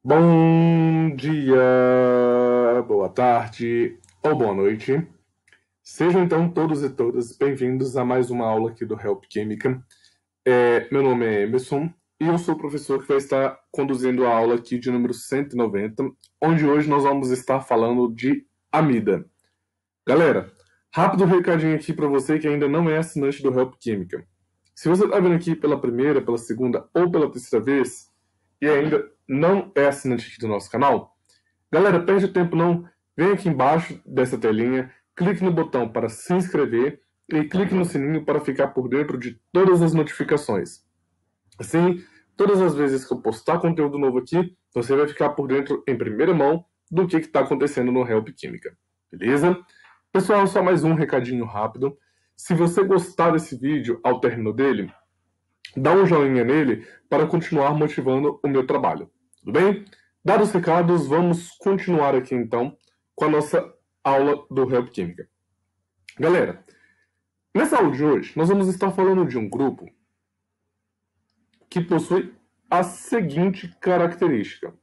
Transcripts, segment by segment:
Bom dia, boa tarde ou boa noite. Sejam então todos e todas bem-vindos a mais uma aula aqui do Help Química. Meu nome é Emerson e eu sou o professor que vai estar conduzindo a aula aqui de número 190, onde hoje nós vamos estar falando de amida. Galera, rápido recadinho aqui para você que ainda não é assinante do Help Química. Se você está vendo aqui pela primeira, pela segunda ou pela terceira vez e ainda não é assinante aqui do nosso canal, galera, perde tempo não, vem aqui embaixo dessa telinha, clique no botão para se inscrever e clique no sininho para ficar por dentro de todas as notificações. Assim, todas as vezes que eu postar conteúdo novo aqui, você vai ficar por dentro em primeira mão do que está acontecendo no Help Química, beleza? Pessoal, só mais um recadinho rápido. Se você gostar desse vídeo ao término dele, dá um joinha nele para continuar motivando o meu trabalho, tudo bem? Dados os recados, vamos continuar aqui então com a nossa aula do Help Química. Galera, nessa aula de hoje, nós vamos estar falando de um grupo que possui a seguinte característica.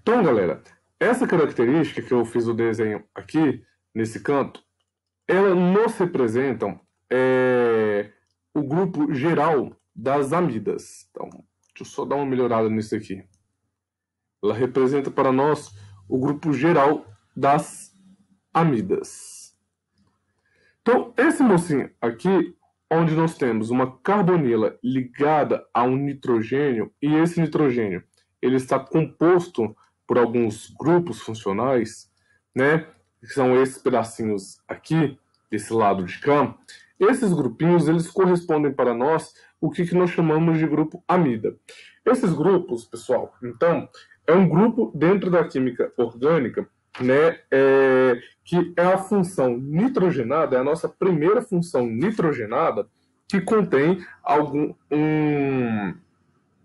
Então, galera, essa característica que eu fiz o desenho aqui, nesse canto, ela nos representam o grupo geral das amidas. Então, deixa eu só dar uma melhorada nisso aqui. Ela representa para nós o grupo geral das amidas. Então, esse mocinho aqui, onde nós temos uma carbonila ligada a um nitrogênio, e esse nitrogênio ele está composto por alguns grupos funcionais, né? Que são esses pedacinhos aqui, desse lado de cá. Esses grupinhos, eles correspondem para nós o que nós chamamos de grupo amida. Esses grupos, pessoal, então, é um grupo dentro da química orgânica, né, que é a função nitrogenada, é a nossa primeira função nitrogenada, que contém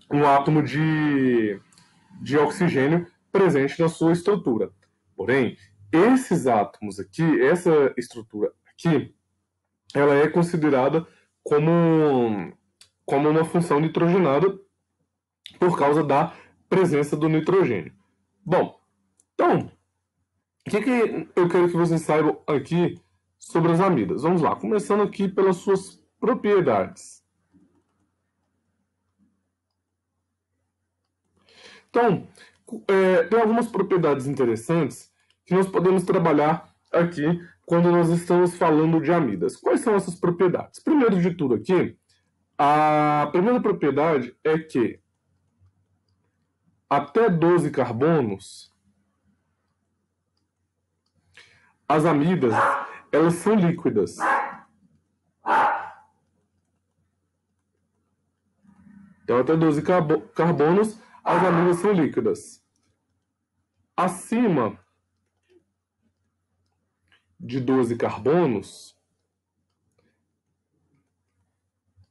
um átomo de oxigênio presente na sua estrutura. Porém, esses átomos aqui, essa estrutura aqui, ela é considerada como uma função nitrogenada por causa da presença do nitrogênio. Bom, então, o que eu quero que vocês saibam aqui sobre as amidas? Vamos lá, começando aqui pelas suas propriedades. Então, tem algumas propriedades interessantes que nós podemos trabalhar aqui quando nós estamos falando de amidas. Quais são essas propriedades? Primeiro de tudo aqui, a primeira propriedade é que até 12 carbonos, as amidas, elas são líquidas. Então, até 12 carbonos, as amidas são líquidas. Acima de 12 carbonos,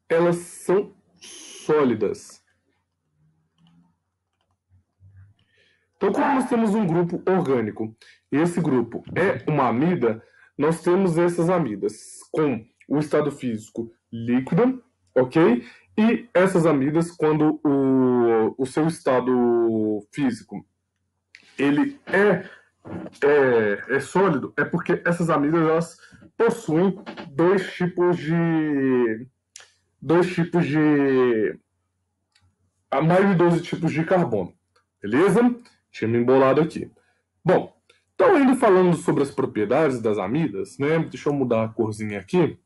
elas são sólidas. Então, como nós temos um grupo orgânico e esse grupo é uma amida, nós temos essas amidas com o estado físico líquido, ok? E essas amidas, quando o seu estado físico ele é sólido, é porque essas amidas elas possuem mais de 12 tipos de carbono, beleza? Tinha me embolado aqui. Bom, então ainda falando sobre as propriedades das amidas, né? Deixa eu mudar a corzinha aqui.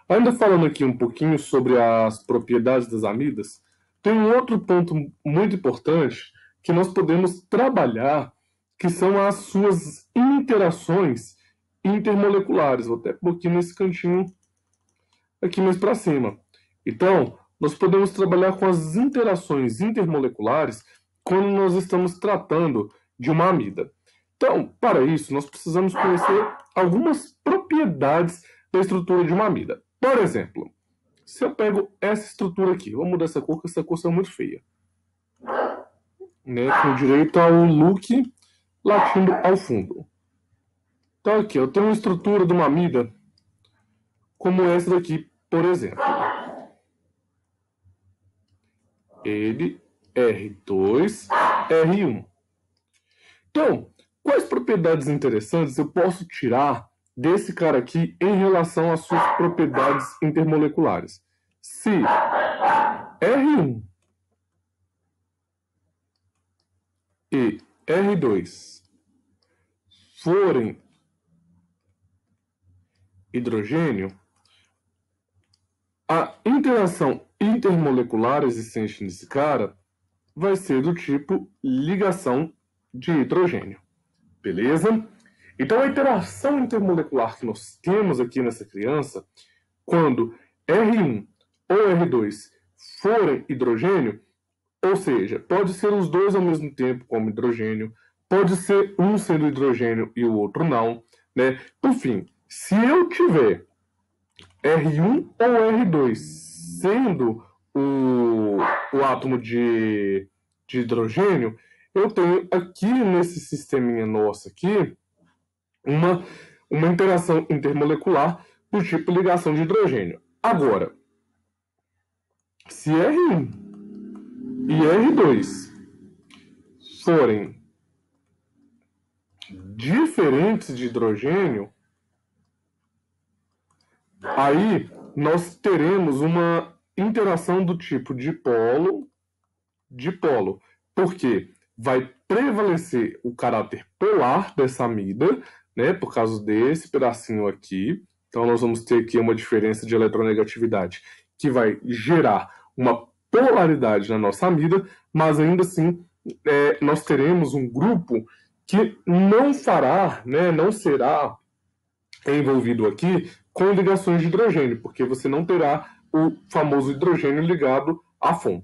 Ainda falando aqui um pouquinho sobre as propriedades das amidas, tem um outro ponto muito importante que nós podemos trabalhar, que são as suas interações intermoleculares. Vou até pôr aqui nesse cantinho aqui mais para cima. Então, nós podemos trabalhar com as interações intermoleculares quando nós estamos tratando de uma amida. Então, para isso, nós precisamos conhecer algumas propriedades da estrutura de uma amida. Por exemplo, se eu pego essa estrutura aqui, vou mudar essa cor, porque essa cor está muito feia. Né, com direito ao look latindo ao fundo. Então aqui, eu tenho uma estrutura de uma amida como essa daqui, por exemplo. Ele, R2, R1. Então, quais propriedades interessantes eu posso tirar desse cara aqui em relação às suas propriedades intermoleculares? Se R1 e R2 forem hidrogênio, a interação intermolecular existente nesse cara vai ser do tipo ligação de hidrogênio. Beleza? Então, a interação intermolecular que nós temos aqui nessa criança, quando R1 ou R2 forem hidrogênio, ou seja, pode ser os dois ao mesmo tempo como hidrogênio, pode ser um sendo hidrogênio e o outro não, né? Por fim, se eu tiver R1 ou R2 sendo o átomo de hidrogênio, eu tenho aqui nesse sisteminha nosso aqui uma interação intermolecular do tipo ligação de hidrogênio. Agora, se R1 e R2 forem diferentes de hidrogênio, aí nós teremos uma interação do tipo dipolo, porque vai prevalecer o caráter polar dessa amida, né, por causa desse pedacinho aqui. Então nós vamos ter aqui uma diferença de eletronegatividade que vai gerar uma polaridade na nossa amida, mas ainda assim nós teremos um grupo que não fará, né, não será envolvido aqui com ligações de hidrogênio, porque você não terá o famoso hidrogênio ligado à FON.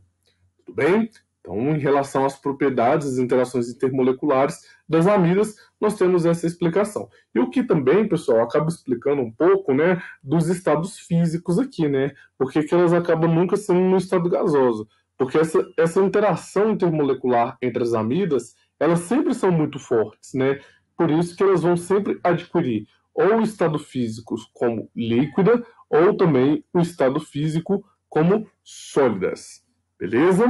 Tudo bem? Então, em relação às propriedades, as interações intermoleculares das amidas, nós temos essa explicação. E o que também, pessoal, acaba explicando um pouco, né, dos estados físicos aqui, né? Porque que elas acabam nunca sendo no estado gasoso. Porque essa interação intermolecular entre as amidas, elas sempre são muito fortes, né? Por isso que elas vão sempre adquirir ou o estado físico como líquida, ou também o estado físico como sólidas. Beleza?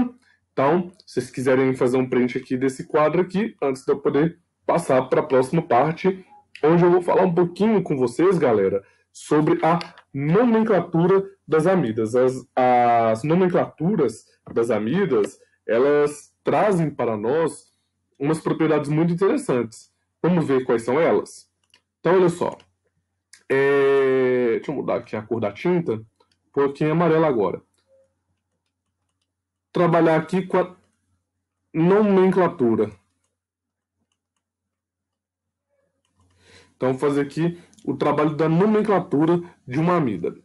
Então, se vocês quiserem fazer um print aqui desse quadro aqui, antes de eu poder passar para a próxima parte, onde eu vou falar um pouquinho com vocês, galera, sobre a nomenclatura das amidas. As nomenclaturas das amidas, elas trazem para nós umas propriedades muito interessantes. Vamos ver quais são elas? Então, olha só. Deixa eu mudar aqui a cor da tinta, por aqui em amarelo agora. Trabalhar aqui com a nomenclatura. Então, vou fazer aqui o trabalho da nomenclatura de uma amida.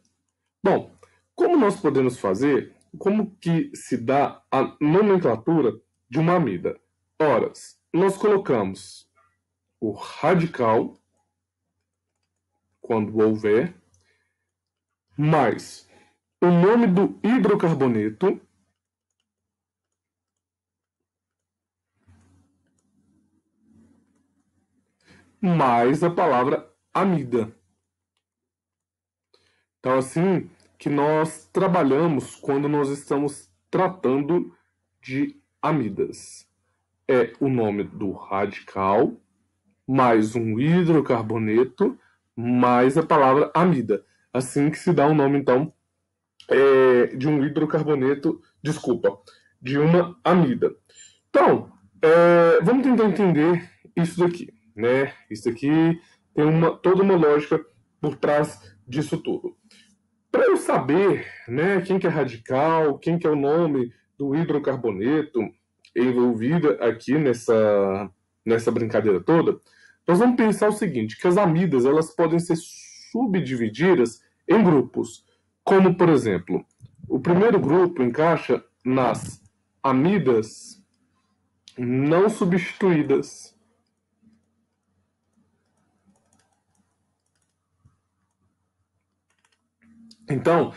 Bom, como nós podemos fazer? Como que se dá a nomenclatura de uma amida? Ora, nós colocamos o radical, quando houver, mais o nome do hidrocarboneto, mais a palavra amida. Então, assim que nós trabalhamos quando nós estamos tratando de amidas. É o nome do radical, mais um hidrocarboneto, mais a palavra amida. Assim que se dá o nome, então, de um hidrocarboneto, de uma amida. Então, vamos tentar entender isso daqui, né? Isso aqui tem toda uma lógica por trás disso tudo. Para eu saber, né, quem que é radical, quem que é o nome do hidrocarboneto envolvido aqui nessa brincadeira toda, nós vamos pensar o seguinte, que as amidas elas podem ser subdivididas em grupos, como, por exemplo, o primeiro grupo encaixa nas amidas não substituídas. Então,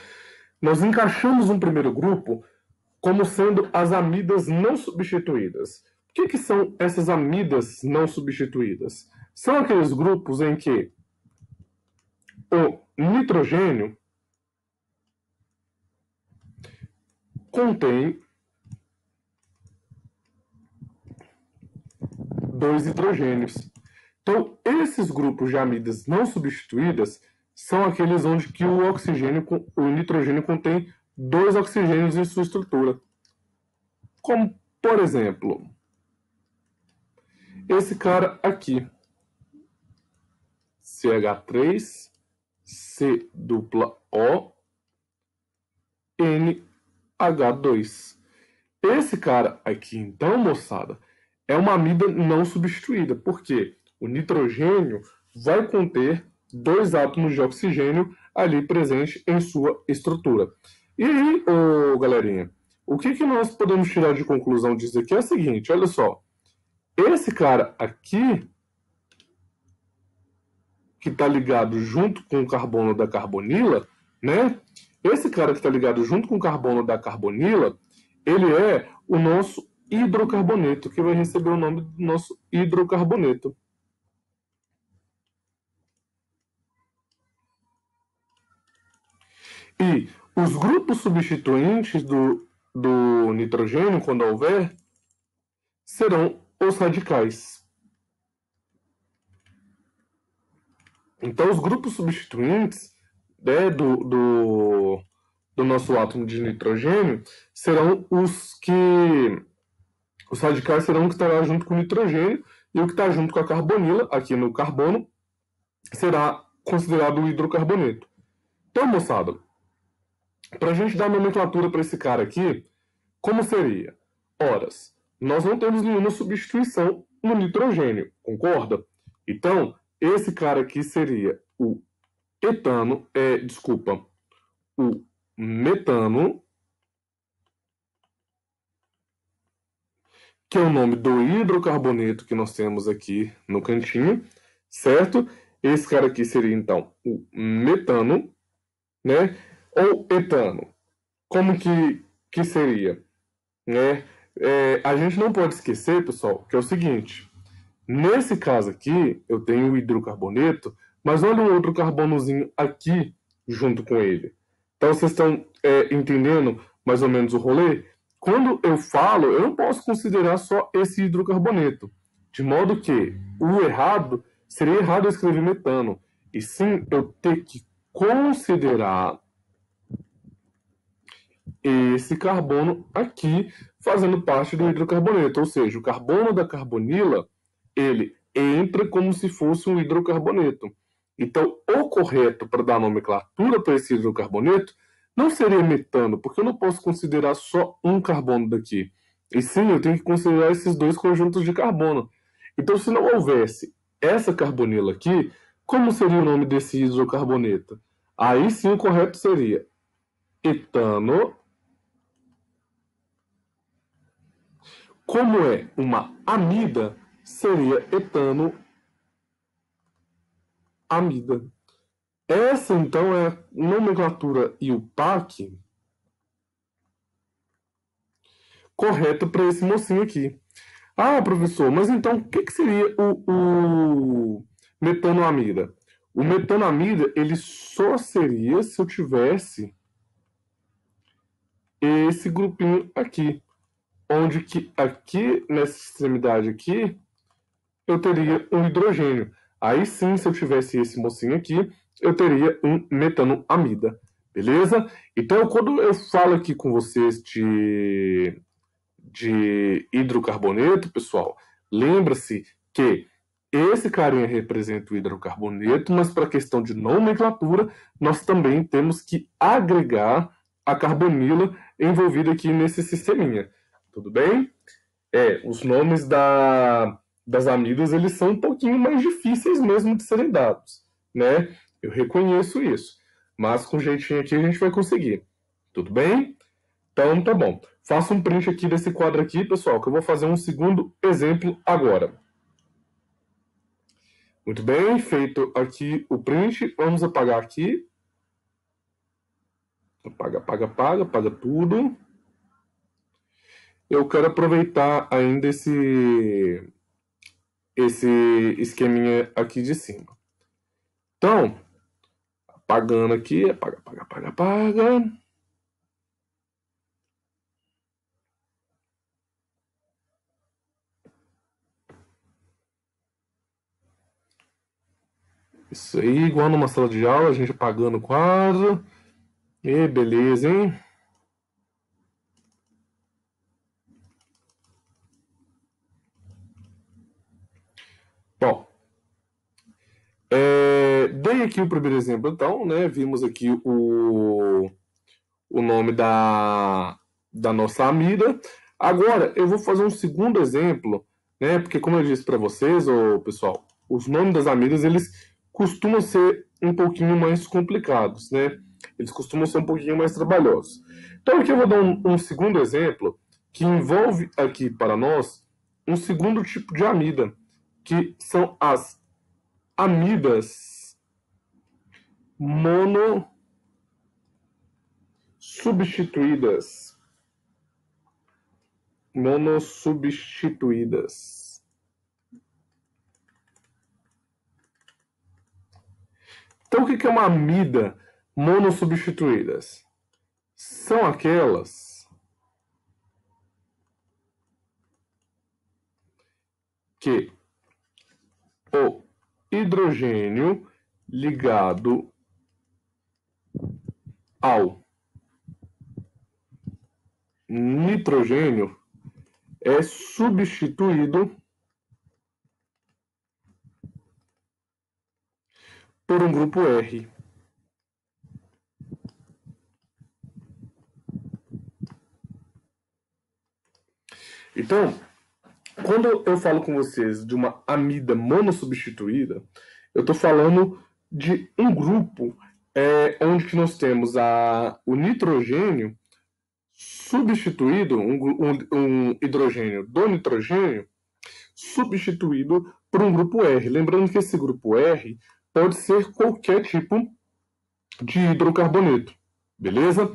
nós encaixamos um primeiro grupo como sendo as amidas não substituídas. O que são essas amidas não substituídas? São aqueles grupos em que o nitrogênio contém 2 hidrogênios. Então, esses grupos de amidas não substituídas são aqueles onde que o nitrogênio contém 2 oxigênios em sua estrutura. Como, por exemplo, esse cara aqui, CH3, C dupla O, NH2. Esse cara aqui, então, moçada, é uma amida não substituída, porque o nitrogênio vai conter 2 átomos de oxigênio ali presente em sua estrutura. E aí, galerinha, o que nós podemos tirar de conclusão disso aqui é o seguinte, olha só. Esse cara aqui, que está ligado junto com o carbono da carbonila, né? Esse cara que está ligado junto com o carbono da carbonila, ele é o nosso hidrocarboneto, que vai receber o nome do nosso hidrocarboneto. E os grupos substituintes do nitrogênio, quando houver, serão os radicais. Então, os grupos substituintes, né, do nosso átomo de nitrogênio serão os radicais serão o que estará junto com o nitrogênio, e o que está junto com a carbonila, aqui no carbono, será considerado o hidrocarboneto. Então, moçada, para a gente dar nomenclatura para esse cara aqui, como seria? Horas, nós não temos nenhuma substituição no nitrogênio, concorda? Então, esse cara aqui seria o o metano, que é o nome do hidrocarboneto que nós temos aqui no cantinho, certo? Esse cara aqui seria, então, o metano, né? Ou etano. Como que seria? Né? A gente não pode esquecer, pessoal, que é o seguinte. Nesse caso aqui, eu tenho o hidrocarboneto, mas olha um outro carbonozinho aqui junto com ele. Então, vocês estão entendendo mais ou menos o rolê? Quando eu falo, eu não posso considerar só esse hidrocarboneto. De modo que o errado seria errado eu escrever metano. E sim, eu ter que considerar esse carbono aqui fazendo parte do hidrocarboneto. Ou seja, o carbono da carbonila, ele entra como se fosse um hidrocarboneto. Então, o correto para dar nomenclatura para esse hidrocarboneto não seria metano, porque eu não posso considerar só um carbono daqui. E sim, eu tenho que considerar esses 2 conjuntos de carbono. Então, se não houvesse essa carbonila aqui, como seria o nome desse hidrocarboneto? Aí sim o correto seria etano. Como é uma amida, seria etanoamida. Essa, então, é a nomenclatura IUPAC correta para esse mocinho aqui. Ah, professor, mas então o que seria o metanoamida? O metanoamida, ele só seria se eu tivesse esse grupinho aqui, onde que aqui, nessa extremidade aqui, eu teria um hidrogênio. Aí sim, se eu tivesse esse mocinho aqui, eu teria um metanoamida, beleza? Então, quando eu falo aqui com vocês de hidrocarboneto, pessoal, lembra-se que esse carinha representa o hidrocarboneto, mas para a questão de nomenclatura, nós também temos que agregar a carbonila envolvida aqui nesse sisteminha. Tudo bem? Os nomes das amidas, eles são um pouquinho mais difíceis mesmo de serem dados, né? Eu reconheço isso, mas com jeitinho aqui a gente vai conseguir. Tudo bem? Então, tá bom. Faça um print aqui desse quadro aqui, pessoal, que eu vou fazer um segundo exemplo agora. Muito bem, feito aqui o print, vamos apagar aqui. Apaga tudo. Eu quero aproveitar ainda esse esqueminha aqui de cima. Então, apagando aqui, apaga. Isso aí, igual numa sala de aula, a gente apagando o quadro. E beleza, hein? Bom, dei aqui o primeiro exemplo, então, né? Vimos aqui o nome da nossa amida. Agora, eu vou fazer um segundo exemplo, né? Porque, como eu disse para vocês, pessoal, os nomes das amidas, eles costumam ser um pouquinho mais complicados, né? Eles costumam ser um pouquinho mais trabalhosos. Então, aqui eu vou dar um segundo exemplo que envolve aqui para nós um segundo tipo de amida, que são as amidas monossubstituídas. Então, o que é uma amida monossubstituídas? São aquelas que o hidrogênio ligado ao nitrogênio é substituído por um grupo R. Então, quando eu falo com vocês de uma amida monossubstituída, eu estou falando de um grupo onde que nós temos o nitrogênio substituído, um hidrogênio do nitrogênio, substituído por um grupo R. Lembrando que esse grupo R pode ser qualquer tipo de hidrocarboneto, beleza?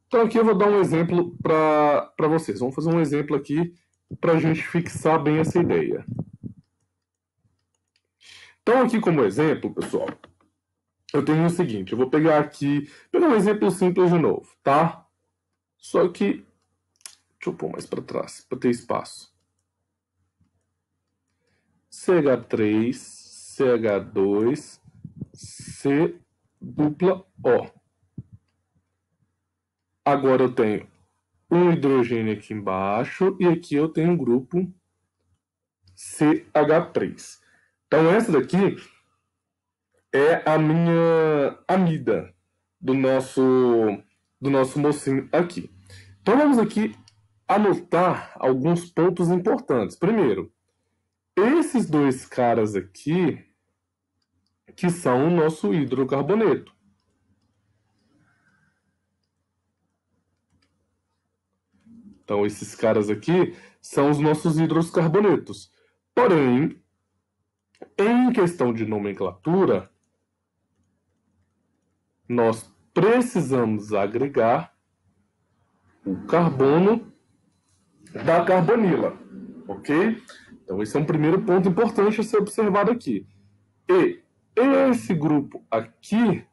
Então aqui eu vou dar um exemplo para vocês. Vamos fazer um exemplo aqui para a gente fixar bem essa ideia. Então aqui como exemplo, pessoal, eu tenho o seguinte, eu vou pegar um exemplo simples de novo, tá? Só que, deixa eu pôr mais para trás, para ter espaço. CH3, CH2, C dupla O. Agora eu tenho um hidrogênio aqui embaixo e aqui eu tenho um grupo CH3. Então essa daqui é a minha amida do nosso mocinho aqui. Então vamos aqui anotar alguns pontos importantes. Primeiro, esses dois caras aqui, que são o nosso hidrocarboneto. Então esses caras aqui são os nossos hidrocarbonetos. Porém, em questão de nomenclatura, nós precisamos agregar o carbono da carbonila, ok? Então esse é um primeiro ponto importante a ser observado aqui. E esse grupo aqui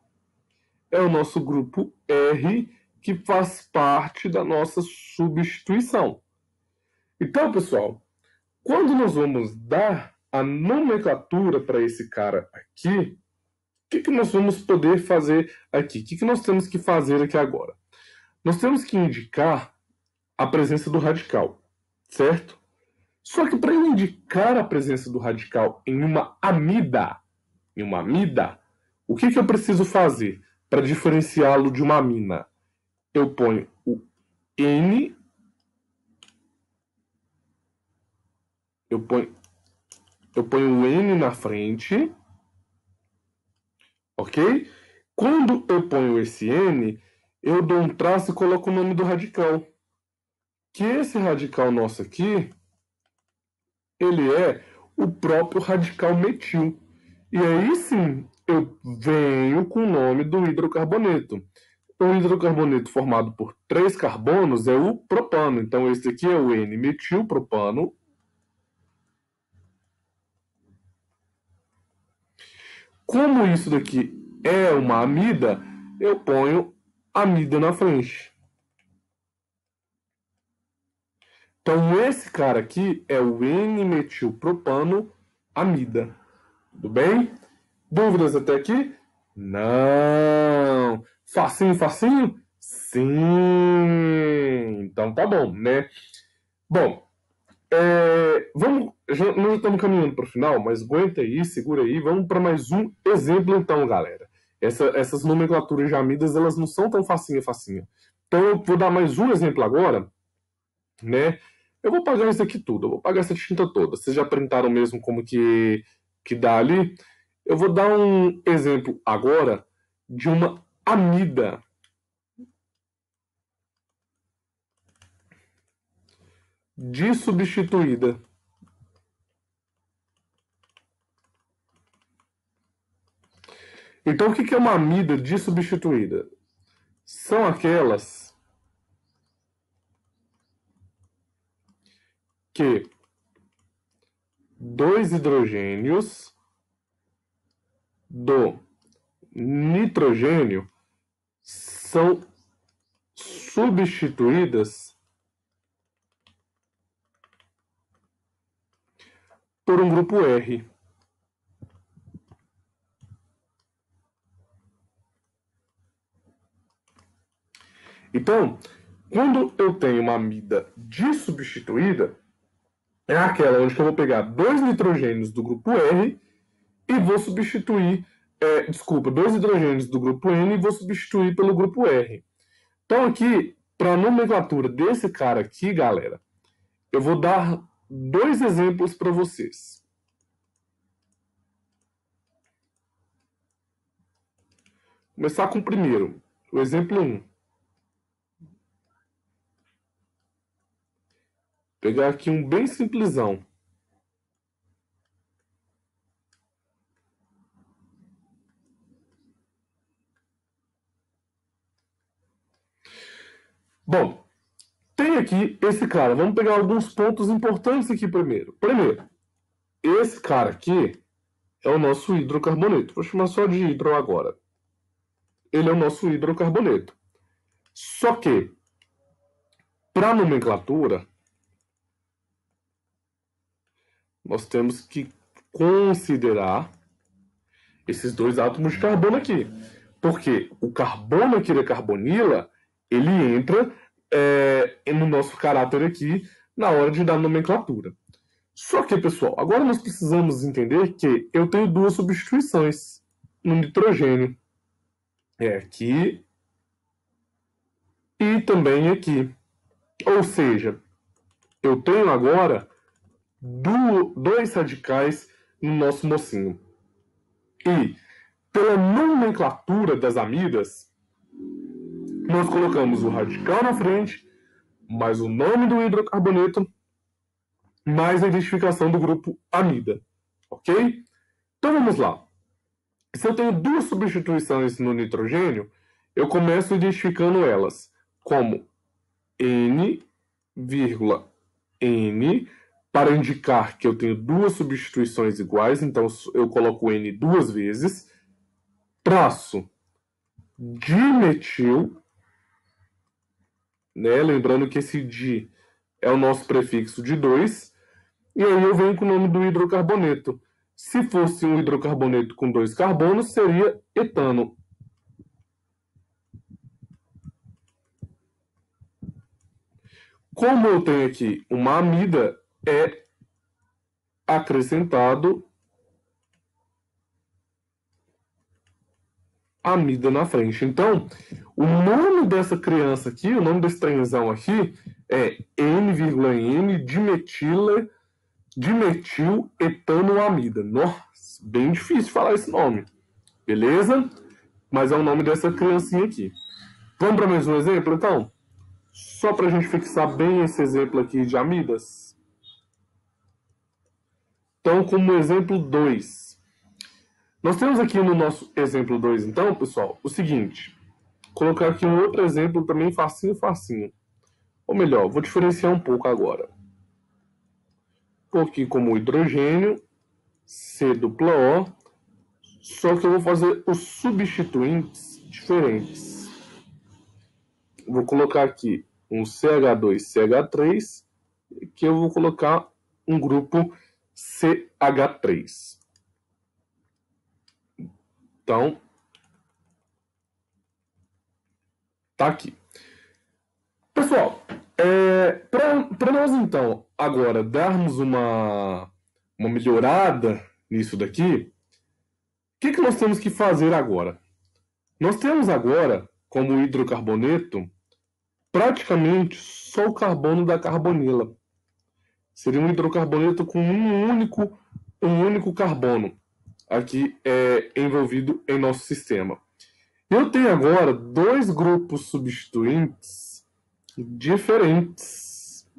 é o nosso grupo R, que faz parte da nossa substituição. Então, pessoal, quando nós vamos dar a nomenclatura para esse cara aqui, o que nós vamos poder fazer aqui? O que nós temos que fazer aqui agora? Nós temos que indicar a presença do radical, certo? Só que para eu indicar a presença do radical em uma amida, o que eu preciso fazer para diferenciá-lo de uma amina? Eu ponho o N, eu ponho o N na frente, ok? Quando eu ponho esse N, eu dou um traço e coloco o nome do radical. Que esse radical nosso aqui, ele é o próprio radical metil. E aí sim, eu venho com o nome do hidrocarboneto. O hidrocarboneto formado por 3 carbonos é o propano. Então esse aqui é o N-metilpropano. Como isso daqui é uma amida, eu ponho amida na frente. Então, esse cara aqui é o N-metilpropano amida. Tudo bem? Dúvidas até aqui? Não! Facinho, facinho? Sim! Então tá bom, né? Bom, nós já estamos caminhando para o final, mas aguenta aí, segura aí. Vamos para mais um exemplo então, galera. Essas nomenclaturas de amidas, elas não são tão facinho. Então eu vou dar mais um exemplo agora, né? Eu vou pagar isso aqui tudo, eu vou pagar essa tinta toda. Vocês já printaram mesmo como que dá ali? Eu vou dar um exemplo agora de uma amida. Dissubstituída. Então, o que é uma amida dissubstituída? São aquelas que dois hidrogênios do nitrogênio são substituídas por um grupo R. Então, quando eu tenho uma amida dissubstituída, é aquela onde eu vou pegar dois nitrogênios do grupo R e vou substituir, dois hidrogênios do grupo N e vou substituir pelo grupo R. Então aqui, para a nomenclatura desse cara aqui, galera, eu vou dar dois exemplos para vocês. Começar com o primeiro, o exemplo 1. Pegar aqui um bem simplesão. Bom, tem aqui esse cara. Vamos pegar alguns pontos importantes aqui primeiro. Primeiro, esse cara aqui é o nosso hidrocarboneto. Vou chamar só de hidro agora. Ele é o nosso hidrocarboneto. Só que, para a nomenclatura, nós temos que considerar esses dois átomos de carbono aqui. Porque o carbono aqui da carbonila, ele entra no nosso caráter aqui na hora de dar nomenclatura. Só que, pessoal, agora nós precisamos entender que eu tenho duas substituições no nitrogênio. É aqui e também aqui. Ou seja, eu tenho agora dois radicais no nosso mocinho. E, pela nomenclatura das amidas, nós colocamos o radical na frente, mais o nome do hidrocarboneto, mais a identificação do grupo amida. Ok? Então vamos lá. Se eu tenho duas substituições no nitrogênio, eu começo identificando elas como N, N, para indicar que eu tenho duas substituições iguais, então eu coloco N duas vezes, traço dimetil, né? Lembrando que esse di é o nosso prefixo de 2, e aí eu venho com o nome do hidrocarboneto. Se fosse um hidrocarboneto com 2 carbonos, seria etano. Como eu tenho aqui uma amida, é acrescentado amida na frente. Então, o nome dessa criança aqui, o nome desse trenzão aqui, é N,N dimetil etanoamida. Nossa, bem difícil falar esse nome. Beleza? Mas é o nome dessa criancinha aqui. Vamos para mais um exemplo, então? Só para a gente fixar bem esse exemplo aqui de amidas. Então, como exemplo 2. Nós temos aqui no nosso exemplo 2, então, pessoal, o seguinte. Vou colocar aqui um outro exemplo também facinho. Ou melhor, vou diferenciar um pouco agora. Vou aqui como hidrogênio, C dupla O, só que eu vou fazer os substituintes diferentes. Vou colocar aqui um CH2CH3, que eu vou colocar um grupo CH3. Então, tá aqui. Pessoal, para nós então agora darmos uma melhorada nisso daqui, o que nós temos que fazer agora? Nós temos agora, como hidrocarboneto, praticamente só o carbono da carbonila. Seria um hidrocarboneto com um único carbono aqui envolvido em nosso sistema. Eu tenho agora dois grupos substituintes diferentes.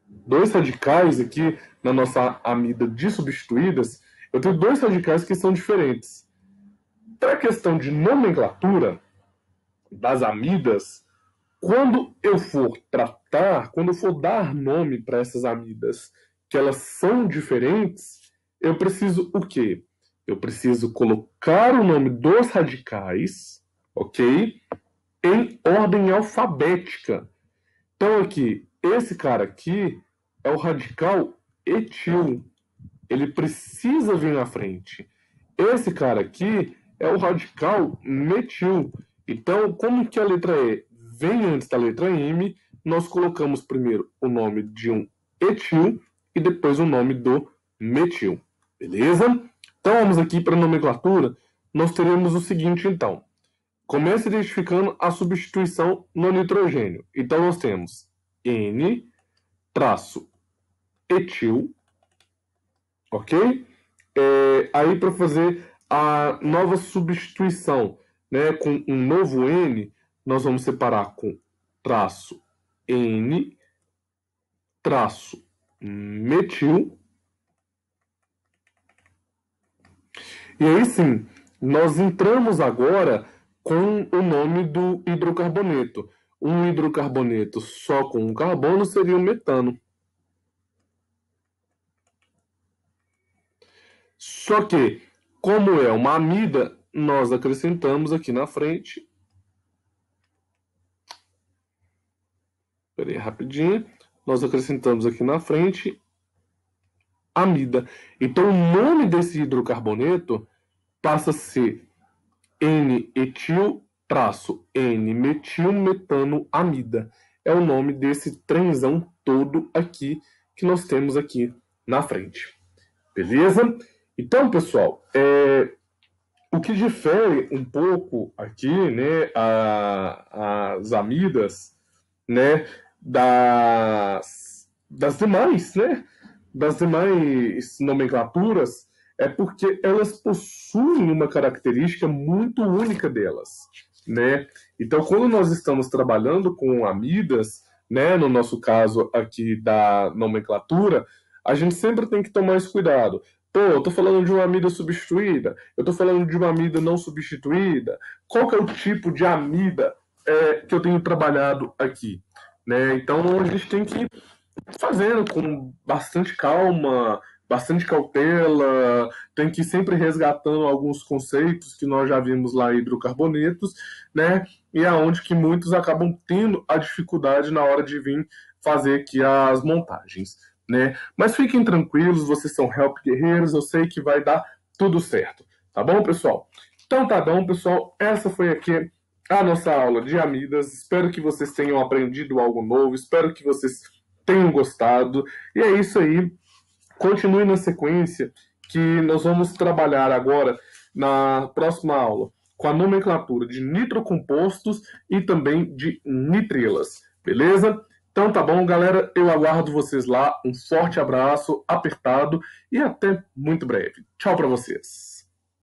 Dois radicais aqui na nossa amida de substituídas, eu tenho dois radicais que são diferentes. Para a questão de nomenclatura das amidas, quando eu for tratar, quando eu for dar nome para essas amidas, que elas são diferentes, eu preciso o quê? Eu preciso colocar o nome dos radicais, ok? Em ordem alfabética. Então aqui, esse cara aqui é o radical etil. Ele precisa vir na frente. Esse cara aqui é o radical metil. Então, como que a letra E vem antes da letra M, nós colocamos primeiro o nome de um etil e depois o nome do metil. Beleza? Então, vamos aqui para a nomenclatura. Nós teremos o seguinte, então. Começa identificando a substituição no nitrogênio. Então, nós temos N-etil, ok? Aí, para fazer a nova substituição, né, com um novo N, nós vamos separar com traço N, traço metil. E aí sim, nós entramos agora com o nome do hidrocarboneto. Um hidrocarboneto só com um carbono seria o metano. Só que, como é uma amida, nós acrescentamos aqui na frente. Espera aí, rapidinho. Nós acrescentamos aqui na frente amida. Então, o nome desse hidrocarboneto passa a ser N-etil traço N-metil metano amida. É o nome desse trenzão todo aqui que nós temos aqui na frente. Beleza? Então, pessoal, o que difere um pouco aqui, né, as amidas, né, das demais, né, das demais nomenclaturas, é porque elas possuem uma característica muito única delas, né? Então, quando nós estamos trabalhando com amidas, né, no nosso caso aqui da nomenclatura, a gente sempre tem que tomar esse cuidado. Pô, eu tô falando de uma amida substituída, eu tô falando de uma amida não substituída. Qual que é o tipo de amida que eu tenho trabalhado aqui, né? Então, a gente tem que ir fazendo com bastante calma, bastante cautela, tem que ir sempre resgatando alguns conceitos que nós já vimos lá em hidrocarbonetos, né? E aonde que muitos acabam tendo a dificuldade na hora de vir fazer aqui as montagens, né? Mas fiquem tranquilos, vocês são help guerreiros, eu sei que vai dar tudo certo, tá bom, pessoal? Então tá bom, pessoal, essa foi aqui a nossa aula de amidas. Espero que vocês tenham aprendido algo novo, espero que vocês tenham gostado, e é isso aí. Continue na sequência, que nós vamos trabalhar agora na próxima aula com a nomenclatura de nitrocompostos e também de nitrilas, beleza? Então tá bom, galera, eu aguardo vocês lá, um forte abraço, apertado e até muito breve. Tchau para vocês.